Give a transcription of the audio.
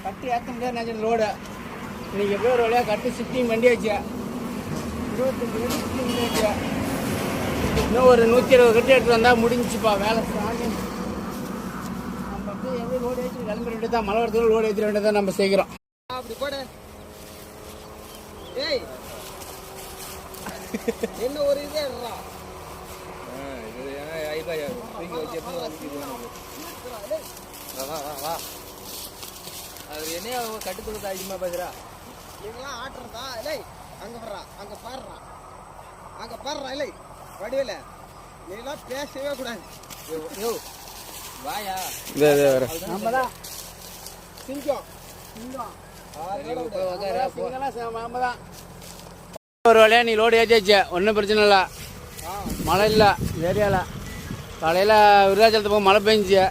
கட்டி ஏற்ற முடியாது நினைச்சேன் லோடு. இன்னைக்கு எப்படியோ ஒரு வழியாக கட்டி ஷிஃப்டிங் பண்ணியாச்சு. 25 கட்டி ஷிஃப்டிங் பண்ணியாச்சு. இன்னும் ஒரு 120 கட்டி எடுத்து வந்தால் முடிஞ்சுப்பா வேலை ஸ்டார்ட். நம்ம அப்படியே எப்படி லோடு ஏற்றி கிளம்ப வேண்டியது தான். மழை வரதுக்கு லோடு ஏற்ற வேண்டியது தான் நம்ம செய்கிறோம். அப்படி போட ஏய் என்ன ஒரு இதே இருடா. இது ஏன்னா ஐபாயா தூக்கி வச்சப்போ வா வா வா. அது என்னையா கட்டு கொடுத்து அதிகமாக பேசுகிறா. இதெல்லாம் ஆட்டுறதா இல்லை. அங்கே வர்றா, அங்கே பாடுறா, அங்கே பாடுறா. இல்லை வடிவில் நீலாம் பேசவே கூடாது. யோ வாயா. நம்ம தான் சிங்கம் நம்ம தான் ஒரு வழியாக நீ லோடு ஏற்றியாச்சு. ஒன்றும் பிரச்சனை இல்லை. மழை இல்லை ஏரியாவில். காலையில் விருதாச்சலத்துக்கு போக மழை பெஞ்சிச்சு.